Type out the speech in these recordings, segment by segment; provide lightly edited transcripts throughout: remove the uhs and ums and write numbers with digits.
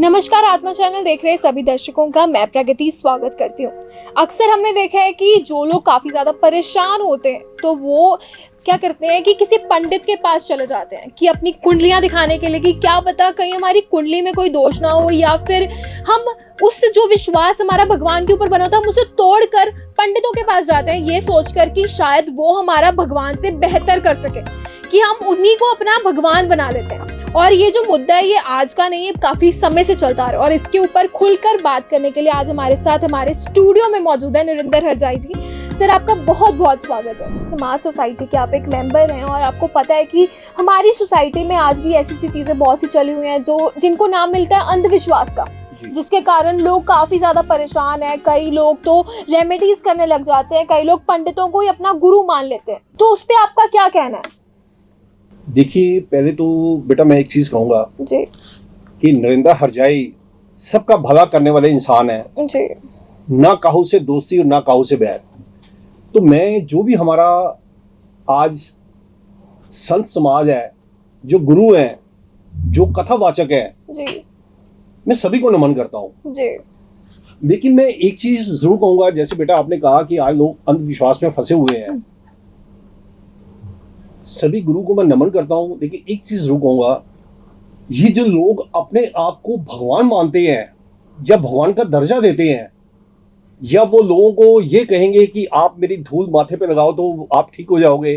नमस्कार, आत्मा चैनल देख रहे सभी दर्शकों का मैं प्रगति स्वागत करती हूँ। अक्सर हमने देखा है कि जो लोग काफी ज्यादा परेशान होते हैं तो वो क्या करते हैं कि किसी पंडित के पास चले जाते हैं कि अपनी कुंडलियां दिखाने के लिए कि क्या पता कहीं हमारी कुंडली में कोई दोष ना हो, या फिर हम उस जो विश्वास हमारा भगवान के ऊपर बना था हम उसे तोड़कर पंडितों के पास जाते हैं ये सोचकर कि शायद वो हमारा भगवान से बेहतर कर सके, कि हम उन्हीं को अपना भगवान बना देते हैं। और ये जो मुद्दा है ये आज का नहीं है, काफी समय से चलता आ रहा है। और इसके ऊपर खुलकर बात करने के लिए आज हमारे साथ हमारे स्टूडियो में मौजूद है नरेंद्र हरजाई जी। सर, आपका बहुत बहुत स्वागत है। समाज सोसाइटी के आप एक मेंबर हैं और आपको पता है कि हमारी सोसाइटी में आज भी ऐसी चीजें बहुत सी चली हुई हैं जो जिनको नाम मिलता है अंधविश्वास का, जिसके कारण लोग काफी ज्यादा परेशान हैं। कई लोग तो रेमेडीज करने लग जाते हैं, कई लोग पंडितों को ही अपना गुरु मान लेते हैं। तो उस पर आपका क्या कहना है? देखिए, पहले तो बेटा मैं एक चीज कहूंगा जी कि नरेंद्र हरजाई सबका भला करने वाले इंसान है जी। ना काहू से दोस्ती और ना काहू से बैर। तो मैं जो भी हमारा आज संत समाज है, जो गुरु हैं, जो कथावाचक है, जी मैं सभी को नमन करता हूँ। जी। लेकिन मैं एक चीज जरूर कहूंगा, जैसे बेटा आपने कहा कि आज लोग अंधविश्वास में फंसे हुए हैं, सभी गुरु को मैं नमन करता हूं। लेकिन एक चीज जरूर कहूंगा, ये जो लोग अपने आप को भगवान मानते हैं या भगवान का दर्जा देते हैं, या वो लोगों को ये कहेंगे कि आप मेरी धूल माथे पे लगाओ तो आप ठीक हो जाओगे,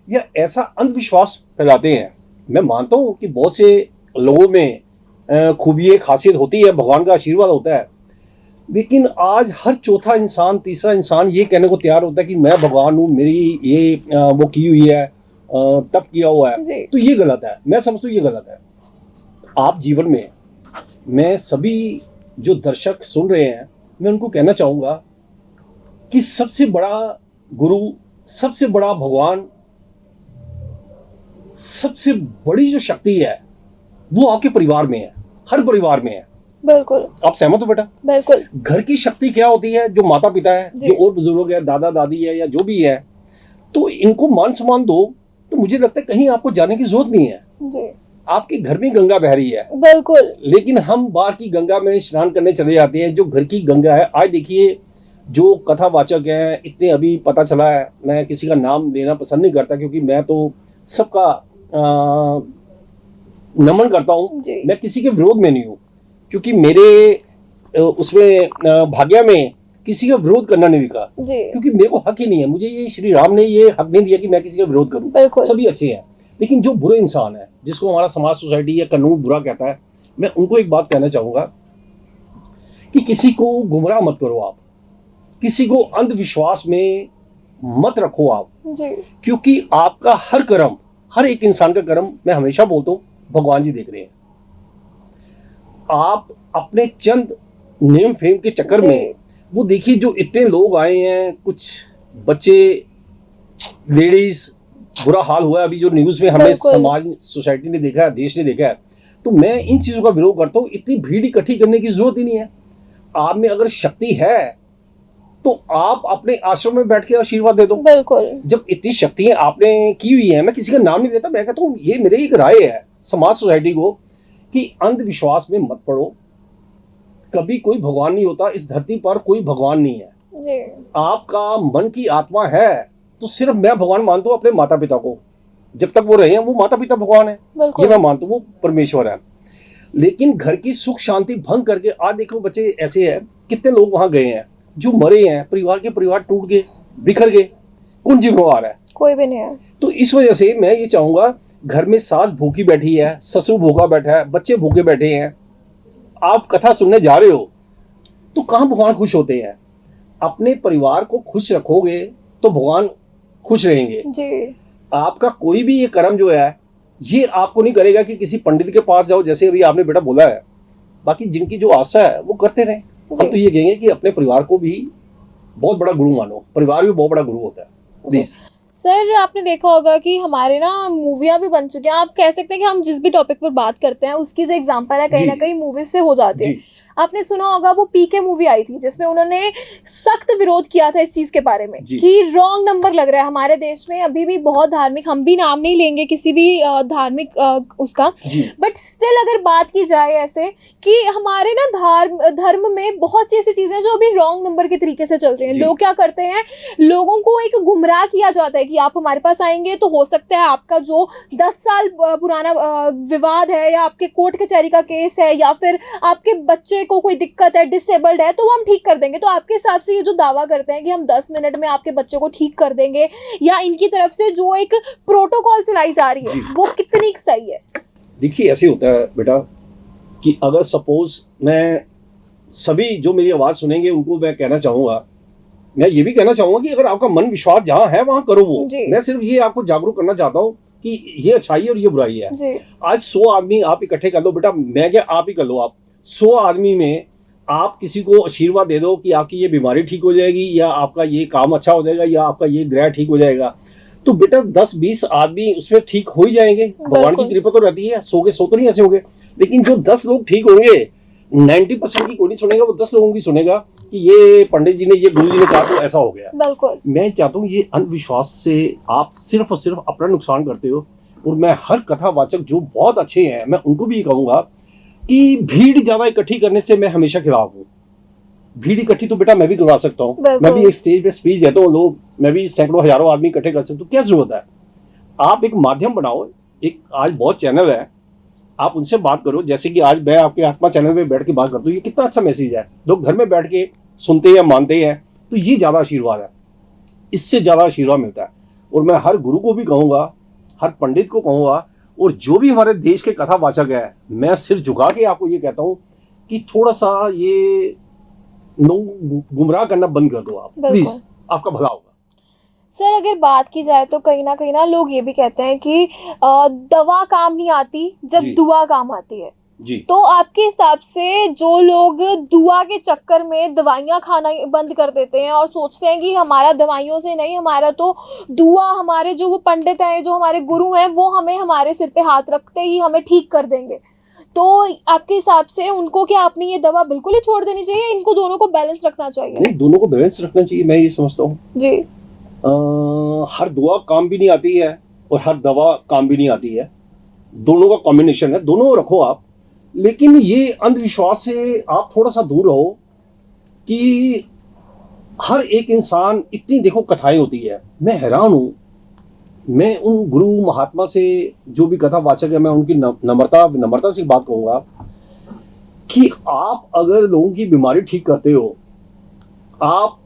या ऐसा अंधविश्वास फैलाते हैं। मैं मानता हूं कि बहुत से लोगों में खूबी खासियत होती है, भगवान का आशीर्वाद होता है। लेकिन आज हर चौथा इंसान, तीसरा इंसान ये कहने को तैयार होता है कि मैं भगवान हूँ, मेरी ये वो की हुई है, तप किया हुआ है। तो ये गलत है, मैं समझता हूँ ये गलत है। आप जीवन में, मैं सभी जो दर्शक सुन रहे हैं, मैं उनको कहना चाहूंगा कि सबसे बड़ा गुरु, सबसे बड़ा भगवान, सबसे बड़ी जो शक्ति है वो आपके परिवार में है, हर परिवार में है। बिल्कुल। आप सहमत हो बेटा? बिल्कुल। घर की शक्ति क्या होती है? जो माता पिता है, जो और बुजुर्ग है, दादा दादी है, या जो भी है, तो इनको मान सम्मान दो। तो मुझे लगता है कहीं आपको जाने की जरूरत नहीं है जी। आपके घर में गंगा बह रही है। बिल्कुल। लेकिन हम बाहर की गंगा में स्नान करने चले जाते हैं। जो घर की गंगा है, आज देखिए जो कथावाचक हैं, इतने अभी पता चला है, मैं किसी का नाम लेना पसंद नहीं करता क्योंकि मैं तो सबका नमन करता हूँ। मैं किसी के विरोध में नहीं हूँ, क्योंकि मेरे उसमें भाग्य में किसी का विरोध करना नहीं लिखा, क्योंकि मेरे को हक ही नहीं है। मुझे ये श्री राम ने ये हक नहीं दिया कि मैं किसी का विरोध करूं। सभी अच्छे हैं, लेकिन जो बुरे इंसान है, जिसको हमारा समाज, सोसाइटी या कानून बुरा कहता है, मैं उनको एक बात कहना चाहूंगा कि किसी को गुमराह मत करो आप, किसी को अंधविश्वास में मत रखो आप, क्योंकि आपका हर कर्म, हर एक इंसान का कर्म, मैं हमेशा बोलता हूँ, भगवान जी देख रहे हैं। आप अपने चंद नेम फेम के चक्कर में, वो देखिए जो इतने लोग आए हैं, कुछ बच्चे, लेडीज, बुरा हाल हुआ है अभी जो न्यूज में हमें समाज, सोसाइटी ने देखा है, देश ने देखा है। तो मैं इन चीजों का विरोध करता हूँ। इतनी भीड़ इकट्ठी करने की जरूरत ही नहीं है। आप में अगर शक्ति है तो आप अपने आश्रम में बैठ के आशीर्वाद दे दो। बिल्कुल। जब इतनी शक्ति आपने की हुई है, मैं किसी का नाम नहीं लेता, मैं कहता हूँ ये मेरी एक राय है समाज, सोसाइटी को, कि अंधविश्वास में मत पड़ो। कभी कोई भगवान नहीं होता इस धरती पर, कोई भगवान नहीं है जी। आपका मन की आत्मा है तो सिर्फ मैं भगवान मानता हूँ अपने माता पिता को। जब तक वो रहे हैं, वो माता पिता भगवान है, ये मैं मानता हूँ, वो परमेश्वर है। लेकिन घर की सुख शांति भंग करके, आज देखो बच्चे ऐसे हैं, कितने लोग वहां गए हैं जो मरे हैं, परिवार टूट गए, बिखर गए, कौन जिम्मेवार है? कोई भी नहीं है। तो इस वजह से मैं ये चाहूंगा, घर में सास भूखी बैठी है, ससुर भूखा बैठा है, बच्चे भूखे बैठे हैं, आप कथा सुनने जा रहे हो, तो कहां भगवान खुश होते हैं? अपने परिवार को खुश रखोगे तो भगवान खुश रहेंगे जी। आपका कोई भी ये कर्म जो है, ये आपको नहीं करेगा कि किसी पंडित के पास जाओ, जैसे अभी आपने बेटा बोला है। बाकी जिनकी जो आशा है वो करते रहे। हम तो ये कहेंगे कि अपने परिवार को भी बहुत बड़ा गुरु मानो, परिवार भी बहुत बड़ा गुरु होता है। सर, आपने देखा होगा कि हमारे ना मूवियाँ भी बन चुकी हैं। आप कह सकते हैं कि हम जिस भी टॉपिक पर बात करते हैं उसकी जो एग्जांपल है कहीं ना कहीं मूवी से हो जाती है। आपने सुना होगा वो पीके मूवी आई थी जिसमें उन्होंने सख्त विरोध किया था इस चीज के बारे में जी। कि रॉन्ग नंबर लग रहा है हमारे देश में अभी भी बहुत धार्मिक, हम भी नाम नहीं लेंगे किसी भी धार्मिक उसका, जी बट स्टिल अगर बात की जाए ऐसे कि हमारे ना धर्म में बहुत सी ऐसी चीजें हैं जो अभी रॉन्ग नंबर के तरीके से चल रही हैं। जी। लोग क्या करते हैं, लोगों को एक गुमराह किया जाता है कि आप हमारे पास आएंगे तो हो सकता है आपका जो 10 साल पुराना विवाद है या आपके कोर्ट कचहरी का केस है या फिर आपके बच्चे को कोई दिक्कत है, डिसेबल्ड है, तो वो हम ठीक कर देंगे। तो आपके हिसाब से ये जो दावा करते हैं कि हम 10 मिनट में आपके बच्चे को ठीक कर देंगे, या इनकी तरफ से जो एक प्रोटोकॉल चलाई जा रही है जी। वो कितनी सही है? देखिए ऐसे होता है बेटा कि अगर सपोज मैं सभी जो मेरी आवाज सुनेंगे उनको मैं कहना चाहूंगा, मैं ये भी कहना चाहूंगा कि अगर आपका मन विश्वास जहां है वहां करो वो। जी। मैं सिर्फ ये आपको जागरूक करना चाहता हूँ कि ये अच्छाई है और ये बुराई है। जी। आज 100 आदमी आप इकट्ठे कर लो बेटा, मैं क्या आप ही कर लो, आप 100 आदमी में आप किसी को आशीर्वाद दे दो कि आपकी ये बीमारी ठीक हो जाएगी या आपका ये काम अच्छा हो जाएगा या आपका ये ग्रह ठीक हो जाएगा, तो बेटा 10-20 आदमी उसमें ठीक हो ही जाएंगे। भगवान की कृपा तो रहती है, 100 के 100 तो नहीं ऐसे होंगे, लेकिन जो 10 लोग ठीक होंगे 90% की कोई नहीं सुनेगा, वो 10 लोगों की सुनेगा कि ये पंडित जी ने, ये गुरु जी ने कहा तो ऐसा हो गया। बिल्कुल। मैं चाहता हूँ ये अंधविश्वास से आप सिर्फ और सिर्फ अपना नुकसान करते हो। और मैं हर कथावाचक जो बहुत अच्छे हैं मैं उनको भी कहूंगा कि भीड़ ज्यादा इकट्ठी करने से मैं हमेशा खिलाफ हूँ। भीड़ इकट्ठी तो बेटा मैं भी करवा सकता हूँ, मैं भी एक स्टेज पे स्पीच देता हूँ, लोग मैं भी सैकड़ों हजारों आदमी इकट्ठे कर सकता हूँ, क्या जरूरत है? आप एक माध्यम बनाओ, एक आज बहुत चैनल है, आप उनसे बात करो। जैसे कि आज मैं आपके आत्मा चैनल पे बैठ के बात करता हूँ, ये कितना अच्छा मैसेज है, लोग घर में बैठ के सुनते हैं, मानते हैं, तो ये ज्यादा आशीर्वाद है, इससे ज्यादा आशीर्वाद मिलता है। और मैं हर गुरु को भी कहूंगा, हर पंडित को कहूंगा, और जो भी हमारे देश के कथावाचक है, मैं सिर झुका के आपको ये कहता हूँ कि थोड़ा सा ये गुमराह करना बंद कर दो आप, प्लीज, आपका भला होगा। सर अगर बात की जाए तो कहीं ना लोग ये भी कहते हैं कि दवा काम नहीं आती जब दुआ काम आती है जी। तो आपके हिसाब से जो लोग दुआ के चक्कर में दवाइयाँ खाना बंद कर देते हैं और सोचते हैं कि हमारा दवाइयों से नहीं, हमारा तो दुआ, हमारे जो वो पंडित हैं, जो हमारे गुरु हैं, वो हमें हमारे सिर पे हाथ रखते ही हमें ठीक कर देंगे, तो आपके हिसाब से उनको क्या अपनी ये दवा बिल्कुल ही छोड़ देनी चाहिए, इनको दोनों को बैलेंस रखना चाहिए? नहीं, दोनों को बैलेंस रखना चाहिए, मैं ये समझता हूँ जी। हर दुआ काम भी नहीं आती है और हर दवा काम भी नहीं आती है, दोनों का कॉम्बिनेशन है, दोनों रखो आप। लेकिन ये अंधविश्वास से आप थोड़ा सा दूर रहो कि हर एक इंसान, इतनी देखो कथाएं होती है, मैं हैरान हूं, मैं उन गुरु महात्मा से जो भी कथावाचक है, मैं उनकी नम्रता से बात कहूंगा कि आप अगर लोगों की बीमारी ठीक करते हो, आप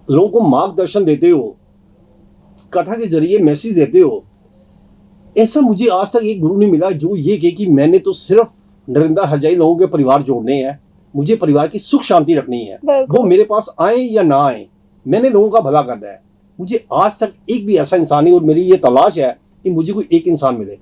लोगों को मार्गदर्शन देते हो, कथा के जरिए मैसेज देते हो, ऐसा मुझे आज तक एक गुरु नहीं मिला जो ये कहे कि मैंने तो सिर्फ नरेंद्र हरजाई लोगों के परिवार जोड़ने हैं, मुझे परिवार की सुख शांति रखनी है, वो मेरे पास आए या ना आए, मैंने लोगों का भला करना है। मुझे आज तक एक भी ऐसा इंसान नहीं, और मेरी ये तलाश है कि मुझे कोई एक इंसान मिले।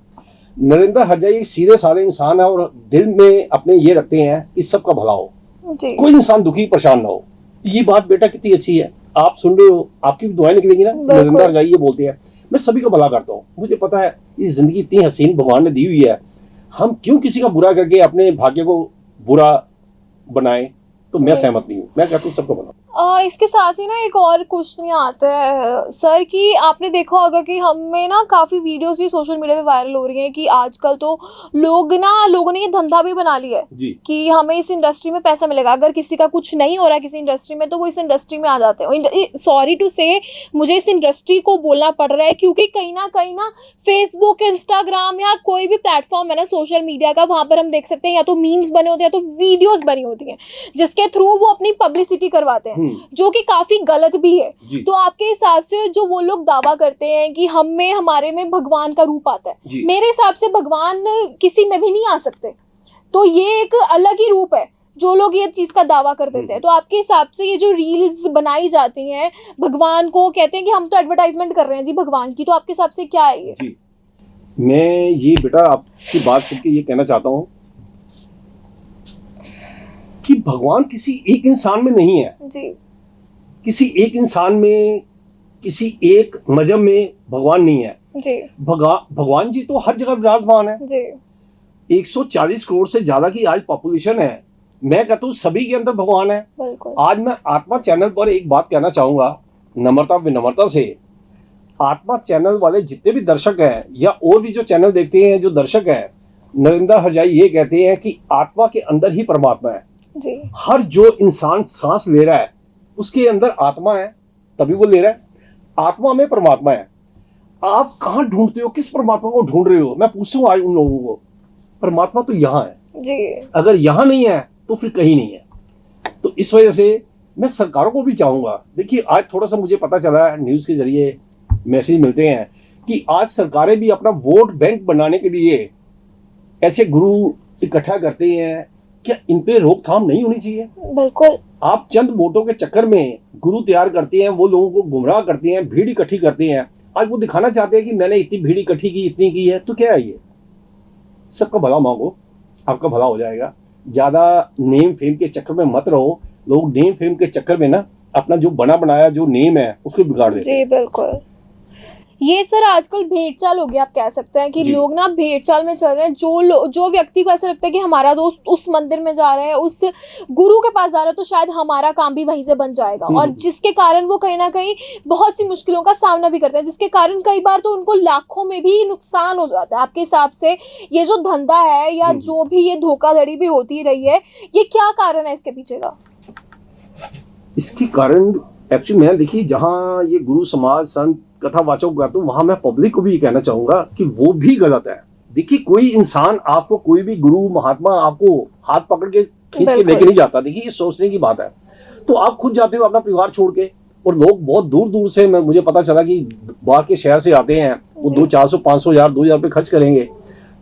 नरेंद्र हरजाई एक सीधे साधे इंसान है और दिल में अपने ये रखते हैं कि सबका भला हो, कोई इंसान दुखी परेशान ना हो। ये बात बेटा कितनी अच्छी है, आप सुन रहे हो, आपकी भी दुआएं निकलेंगी ना। नरेंद्र हरजाई ये बोलते हैं, मैं सभी का भला करता हूँ, मुझे पता है ये जिंदगी इतनी हसीन भगवान ने दी हुई है, हम क्यों किसी का बुरा करके अपने भाग्य को बुरा बनाए, तो मैं सहमत नहीं हूँ, मैं कहता हूँ सबको बनाओ। इसके साथ ही ना एक और क्वेश्चन आता है सर कि आपने देखा होगा कि हमें ना काफ़ी वीडियोस भी सोशल मीडिया पे वायरल हो रही हैं कि आजकल तो लोगों ने ये धंधा भी बना लिया है कि हमें इस इंडस्ट्री में पैसा मिलेगा, अगर किसी का कुछ नहीं हो रहा है किसी इंडस्ट्री में तो वो इस इंडस्ट्री में आ जाते हैं। सॉरी टू से मुझे इस इंडस्ट्री को बोलना पड़ रहा है क्योंकि कहीं ना फेसबुक, इंस्टाग्राम या कोई भी प्लेटफॉर्म है ना सोशल मीडिया का, वहाँ पर हम देख सकते हैं या तो मीम्स बने होते हैं या तो वीडियोज बनी होती हैं जिसके थ्रू वो अपनी पब्लिसिटी करवाते हैं, जो कि काफी गलत भी है। तो आपके हिसाब से जो वो लोग दावा करते हैं कि हमारे में भगवान का रूप आता है, मेरे हिसाब से भगवान किसी में भी नहीं आ सकते, तो ये एक अलग ही रूप है जो लोग ये चीज का दावा कर देते हैं। तो आपके हिसाब से ये जो रील्स बनाई जाती हैं भगवान को कहते हैं कि हम तो एडवर्टाइजमेंट कर रहे हैं जी भगवान की, तो आपके हिसाब से क्या है ये? जी, मैं ये बेटा आपकी बात करके ये कहना चाहता हूँ कि भगवान किसी एक इंसान में नहीं है जी, किसी एक इंसान में, किसी एक मजहब में भगवान नहीं है जी। भगवान जी तो हर जगह विराजमान है जी। 140 करोड़ से ज्यादा की आज पॉपुलेशन है, मैं कहता हूँ सभी के अंदर भगवान है। बिल्कुल। आज मैं आत्मा चैनल पर एक बात कहना चाहूंगा विनम्रता से, आत्मा चैनल वाले जितने भी दर्शक हैं या और भी जो चैनल देखते हैं जो दर्शक हैं, नरेंद्र हरजाई ये कहते हैं कि आत्मा के अंदर ही परमात्मा है जी। हर जो इंसान सांस ले रहा है उसके अंदर आत्मा है, तभी वो ले रहा है। आत्मा में परमात्मा है। आप कहाँ ढूंढते हो, किस परमात्मा को ढूंढ रहे हो? मैं पूछूं आज उन लोगों को, परमात्मा तो यहाँ है जी। अगर यहाँ नहीं है तो फिर कहीं नहीं है। तो इस वजह से मैं सरकारों को भी चाहूंगा, देखिए आज थोड़ा सा मुझे पता चला है, न्यूज के जरिए मैसेज मिलते हैं कि आज सरकारें भी अपना वोट बैंक बनाने के लिए ऐसे गुरु इकट्ठा करते हैं। क्या इन पे रोकथाम नहीं होनी चाहिए? बिल्कुल। आप चंद वोटों के चक्कर में गुरु तैयार करते हैं, वो लोगों को गुमराह करते हैं, भीड़ इकट्ठी करते हैं। आज वो दिखाना चाहते हैं कि मैंने इतनी भीड़ इकट्ठी की, इतनी की है, तो क्या है ये? सबका भला मांगो, आपका भला हो जाएगा। ज्यादा नेम फेम के चक्कर में मत रहो। लोग नेम फेम के चक्कर में ना अपना जो बना बनाया जो नेम है उसको बिगाड़ देते हैं। जी बिल्कुल। ये सर आजकल भेड़चाल हो गया, आप कह सकते हैं कि जी। लोग ना भेड़चाल में चल रहे हैं। जो व्यक्ति को ऐसा लगता है कि हमारा दोस्त उस मंदिर में जा रहा है, उस गुरु के पास जा रहा है, तो शायद हमारा काम भी वहीं से बन जाएगा। और जिसके कारण वो कहीं ना कहीं बहुत सी मुश्किलों का सामना भी करते हैं, जिसके कारण कई बार तो उनको लाखों में भी नुकसान हो जाता है। आपके हिसाब से ये जो धंधा है या जो भी ये धोखाधड़ी भी होती रही है, ये क्या कारण है इसके पीछे का? इसके कारण एक्चुअली मैं देखिए, जहाँ ये गुरु समाज संत कथावाचक करता हूँ, वहां मैं पब्लिक को भी ये कहना चाहूंगा कि वो भी गलत है। देखिए कोई इंसान आपको, कोई भी गुरु महात्मा आपको हाथ पकड़ के खींच के लेके नहीं जाता। देखिए ये सोचने की बात है। तो आप खुद जाते हो अपना परिवार छोड़ के, और लोग बहुत दूर दूर से, मुझे पता चला कि बाहर के शहर से आते हैं, वो 200-400 500 हजार 2000 रुपये खर्च करेंगे।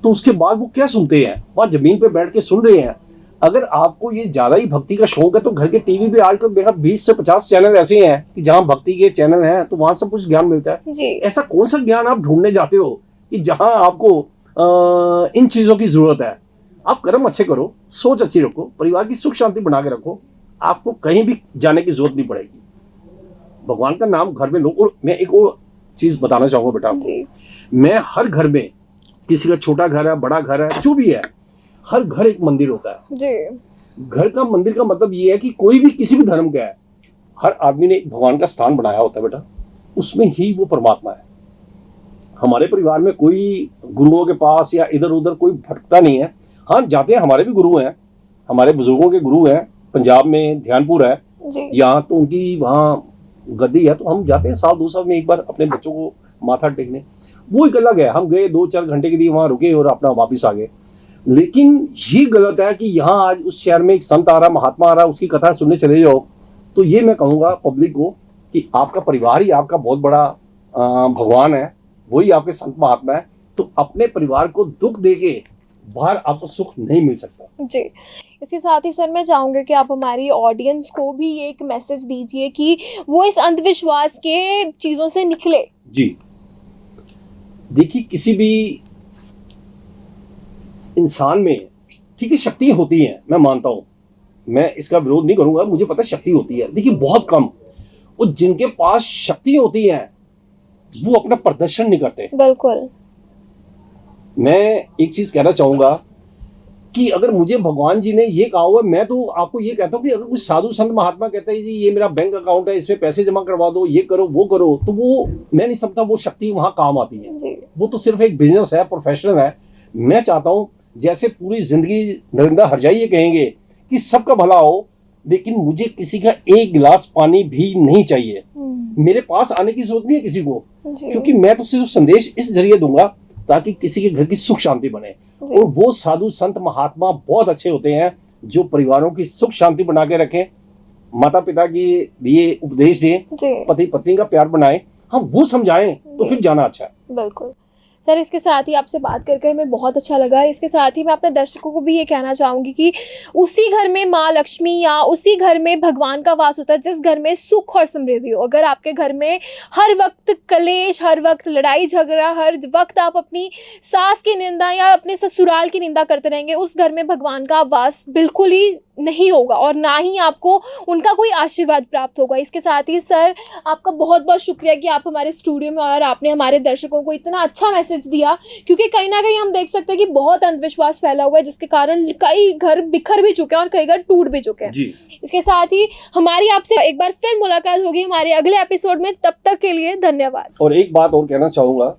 तो उसके बाद वो क्या सुनते हैं? वहां जमीन पे बैठ के सुन रहे हैं। अगर आपको ये ज्यादा ही भक्ति का शौक है तो घर के टीवी पे आजकल देखा 20 से 50 चैनल ऐसे हैं कि जहां भक्ति के चैनल हैं, तो वहां सब कुछ ज्ञान मिलता है। जी। ऐसा कौन सा ज्ञान आप ढूंढने जाते हो कि जहां आपको इन चीजों की जरूरत है? आप कर्म अच्छे करो, सोच अच्छी रखो, परिवार की सुख शांति बना के रखो, आपको कहीं भी जाने की जरूरत नहीं पड़ेगी। भगवान का नाम घर में लो। और मैं एक और चीज बताना चाहूंगा बेटा आपको, मैं हर घर में, किसी का छोटा घर है, बड़ा घर है, जो भी है, हर घर एक मंदिर होता है जी। घर का मंदिर का मतलब ये है कि कोई भी किसी भी धर्म का है, हर आदमी ने एक भगवान का स्थान बनाया होता है बेटा, उसमें ही वो परमात्मा है। हमारे परिवार में कोई गुरुओं के पास या इधर उधर कोई भटकता नहीं है। हाँ जाते हैं, हमारे भी गुरु हैं, हमारे बुजुर्गों के गुरु हैं। पंजाब में ध्यानपुर है, यहाँ तो उनकी वहाँ गद्दी है, तो हम जाते हैं साल 2 साल में एक बार अपने बच्चों को माथा टेकने। वो एक अलग है, हम गए 2-4 घंटे के लिए वहाँ रुके और अपना वापिस आ गए। लेकिन ये गलत है कि यहाँ आज उस शहर में एक संत आ रहा, महात्मा आ रहा, उसकी कथा सुनने चले जाओ। तो ये मैं कहूँगा पब्लिक को कि आपका परिवार ही आपका बहुत बड़ा भगवान है, वही आपके संत महात्मा है। तो अपने परिवार को दुख देके बाहर आपको सुख नहीं मिल सकता। जी। इसके साथ ही सर मैं चाहूँगी कि आप हमारी ऑडियंस को भी ये एक मैसेज दीजिए कि वो इस अंधविश्वास के चीज़ों से निकले। जी देखिए, किसी भी इंसान में ठीक है शक्ति होती है, मैं मानता हूं, मैं इसका विरोध नहीं करूंगा, मुझे पता है शक्ति होती है, देखिए बहुत कम। और जिनके पास शक्ति होती है वो अपना प्रदर्शन नहीं करते। बिल्कुल। मैं एक चीज कहना चाहूंगा कि अगर मुझे भगवान जी ने ये कहा हुआ, मैं तो आपको ये कहता हूँ कि अगर कुछ साधु संत महात्मा कहते हैं जी ये मेरा बैंक अकाउंट है, इसमें पैसे जमा करवा दो, ये करो वो करो, तो वो मैं नहीं समझता वो शक्ति वहां काम आती है जी। वो तो सिर्फ एक बिजनेस है, प्रोफेशनल है। मैं चाहता हूं जैसे पूरी जिंदगी नरेंद्र हरजाई ये कहेंगे कि सबका भला हो, लेकिन मुझे किसी का एक गिलास पानी भी नहीं चाहिए। मेरे पास आने की जरूरत नहीं है किसी को, क्योंकि मैं तो सिर्फ संदेश इस जरिए दूंगा ताकि किसी के घर की सुख शांति बने। और वो साधु संत महात्मा बहुत अच्छे होते हैं जो परिवारों की सुख शांति बना के रखें, माता पिता के लिए उपदेश दें, पति पत्नी का प्यार बनाएं, हम वो समझाएं, तो फिर जाना अच्छा है। बिल्कुल सर, इसके साथ ही आपसे बात कर हमें बहुत अच्छा लगा। इसके साथ ही मैं अपने दर्शकों को भी ये कहना चाहूँगी कि उसी घर में माँ लक्ष्मी या उसी घर में भगवान का वास होता है जिस घर में सुख और समृद्धि हो। अगर आपके घर में हर वक्त कलेश, हर वक्त लड़ाई झगड़ा, हर वक्त आप अपनी सास की निंदा या अपने ससुराल की निंदा करते रहेंगे, उस घर में भगवान का वास बिल्कुल ही नहीं होगा और ना ही आपको उनका कोई आशीर्वाद प्राप्त होगा। इसके साथ ही सर आपका बहुत बहुत शुक्रिया कि आप हमारे स्टूडियो में और आपने हमारे दर्शकों को इतना अच्छा मैसेज दिया, क्योंकि कहीं ना कहीं हम देख सकते हैं कि बहुत अंधविश्वास फैला हुआ है जिसके कारण कई घर बिखर भी चुके हैं और कई घर टूट भी चुके हैं जी। इसके साथ ही हमारी आपसे एक बार फिर मुलाकात होगी हमारे अगले एपिसोड में, तब तक के लिए धन्यवाद। और एक बात और कहना चाहूंगा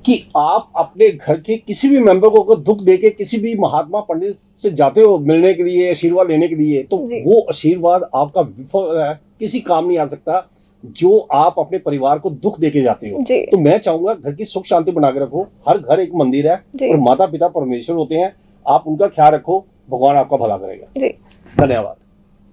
कि आप अपने घर के किसी भी मेंबर को अगर दुख देके किसी भी महात्मा पंडित से जाते हो मिलने के लिए, आशीर्वाद लेने के लिए, तो जी। वो आशीर्वाद आपका विफल है, किसी काम नहीं आ सकता जो आप अपने परिवार को दुख देके जाते हो। जी। तो मैं चाहूंगा घर की सुख शांति बना के रखो। हर घर एक मंदिर है जी। और माता पिता परमेश्वर होते हैं, आप उनका ख्याल रखो, भगवान आपका भला करेगा। जी। धन्यवाद।